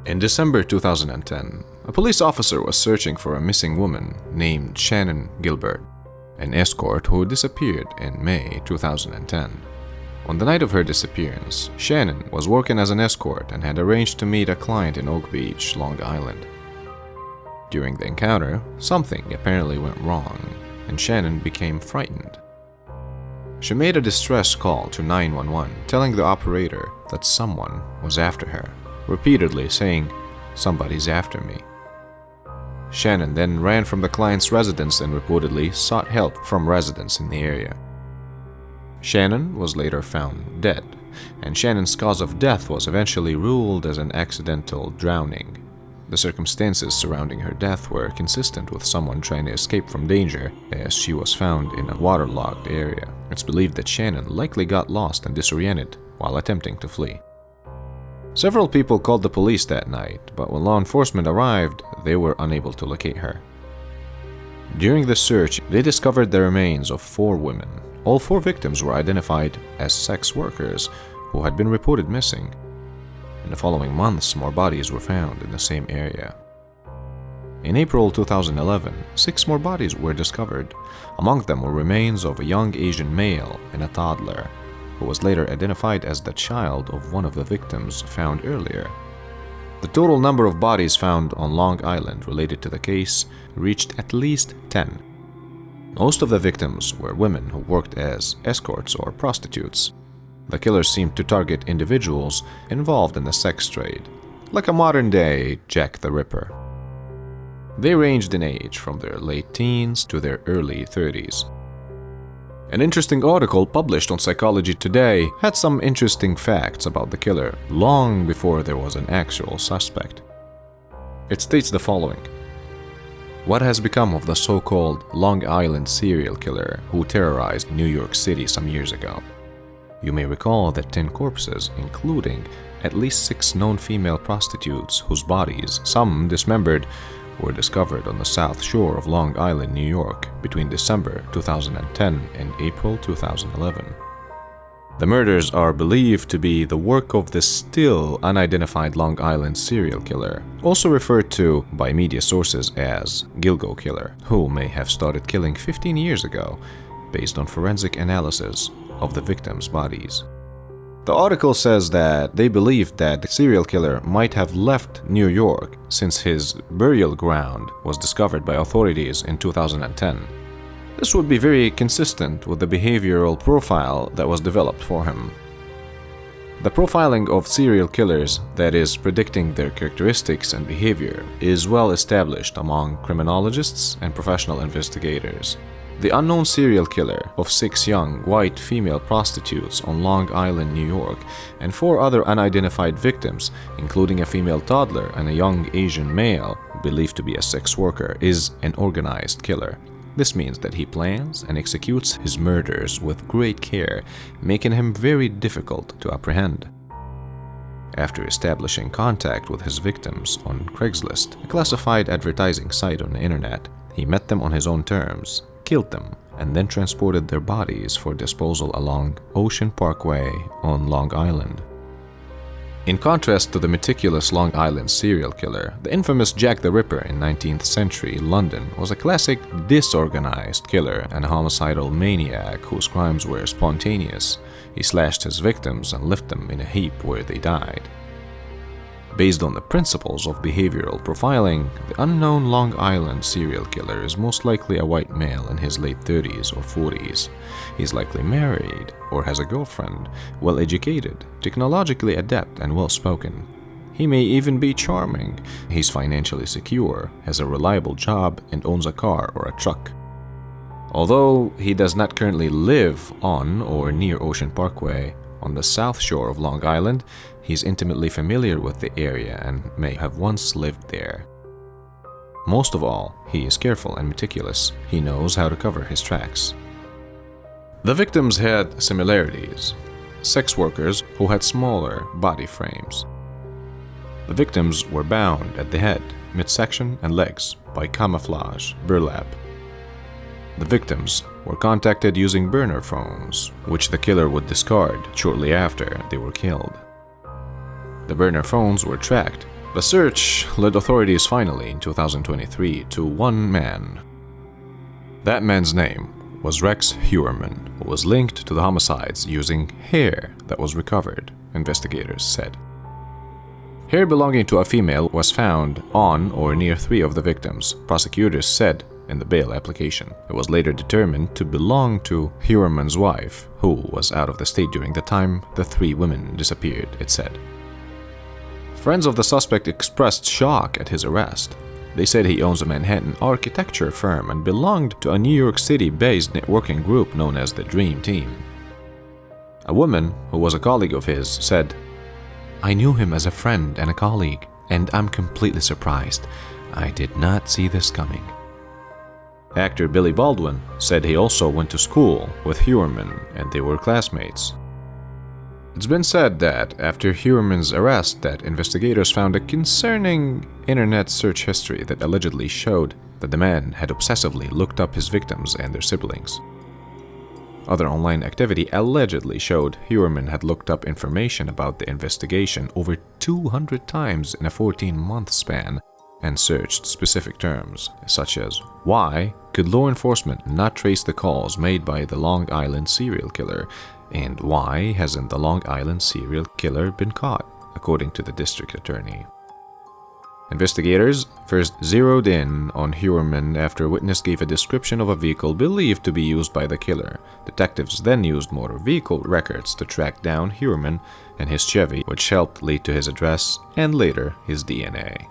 In December 2010, a police officer was searching for a missing woman named Shannan Gilbert, an escort who disappeared in May 2010. On the night of her disappearance, Shannan was working as an escort and had arranged to meet a client in Gilgo Beach, Long Island. During the encounter, something apparently went wrong, and Shannan became frightened. She made a distress call to 911, telling the operator that someone was after her, repeatedly saying, "Somebody's after me." Shannan then ran from the client's residence and reportedly sought help from residents in the area. Shannan was later found dead, and Shannan's cause of death was eventually ruled as an accidental drowning. The circumstances surrounding her death were consistent with someone trying to escape from danger, as she was found in a waterlogged area. It's believed that Shannan likely got lost and disoriented while attempting to flee. Several people called the police that night, but when law enforcement arrived, they were unable to locate her. During the search, they discovered the remains of 4 women. All 4 victims were identified as sex workers who had been reported missing. In the following months, more bodies were found in the same area. In April 2011, 6 more bodies were discovered. Among them were remains of a young Asian male and a toddler, who was later identified as the child of one of the victims found earlier. The total number of bodies found on Long Island related to the case reached at least 10. Most of the victims were women who worked as escorts or prostitutes. The killers seemed to target individuals involved in the sex trade, like a modern-day Jack the Ripper. They ranged in age from their late teens to their early 30s. An interesting article published on Psychology Today had some interesting facts about the killer long before there was an actual suspect. It states the following: what has become of the so-called Long Island serial killer who terrorized New York City some years ago? You may recall that 10 corpses, including at least 6 known female prostitutes whose bodies, some dismembered, were discovered on the South Shore of Long Island, New York, between December 2010 and April 2011. The murders are believed to be the work of the still unidentified Long Island serial killer, also referred to by media sources as Gilgo Killer, who may have started killing 15 years ago based on forensic analysis of the victims' bodies. The article says that they believed that the serial killer might have left New York since his burial ground was discovered by authorities in 2010. This would be very consistent with the behavioral profile that was developed for him. The profiling of serial killers, that is, predicting their characteristics and behavior, is well established among criminologists and professional investigators. The unknown serial killer of 6 young white female prostitutes on Long Island, New York, and 4 other unidentified victims, including a female toddler and a young Asian male believed to be a sex worker, is an organized killer. This means that he plans and executes his murders with great care, making him very difficult to apprehend. After establishing contact with his victims on Craigslist, a classified advertising site on the internet, he met them on his own terms, killed them, and then transported their bodies for disposal along Ocean Parkway on Long Island. In contrast to the meticulous Long Island serial killer, the infamous Jack the Ripper in 19th century London was a classic disorganized killer and a homicidal maniac whose crimes were spontaneous. He slashed his victims and left them in a heap where they died. Based on the principles of behavioral profiling, the unknown Long Island serial killer is most likely a white male in his late 30s or 40s. He's likely married or has a girlfriend, well-educated, technologically adept, and well-spoken. He may even be charming. He's financially secure, has a reliable job, and owns a car or a truck. Although he does not currently live on or near Ocean Parkway on the South Shore of Long Island, he's intimately familiar with the area and may have once lived there. Most of all, he is careful and meticulous. He knows how to cover his tracks. The victims had similarities: sex workers who had smaller body frames. The victims were bound at the head, midsection, and legs by camouflage burlap. The victims were contacted using burner phones, which the killer would discard shortly after they were killed. The burner phones were tracked The search led authorities finally in 2023 to one man. That man's name was Rex Heuermann, who was linked to the homicides using hair that was recovered, investigators said. Hair belonging to a female was found on or near 3 of the victims, prosecutors said in the bail application. It was later determined to belong to Heuermann's wife, who was out of the state during the time the 3 women disappeared, it said. Friends of the suspect expressed shock at his arrest. They said he owns a Manhattan architecture firm and belonged to a New York City-based networking group known as the Dream Team. A woman who was a colleague of his said, "I knew him as a friend and a colleague, and I'm completely surprised. I did not see this coming." Actor Billy Baldwin said he also went to school with Heuermann and they were classmates. It's been said that after Heuermann's arrest that investigators found a concerning internet search history that allegedly showed that the man had obsessively looked up his victims and their siblings. Other online activity allegedly showed Heuermann had looked up information about the investigation over 200 times in a 14-month span and searched specific terms, such as why could law enforcement not trace the calls made by the Long Island serial killer, and why hasn't the Long Island serial killer been caught, according to the district attorney. Investigators first zeroed in on Heuermann after a witness gave a description of a vehicle believed to be used by the killer. Detectives then used motor vehicle records to track down Heuermann and his Chevy, which helped lead to his address and later his DNA.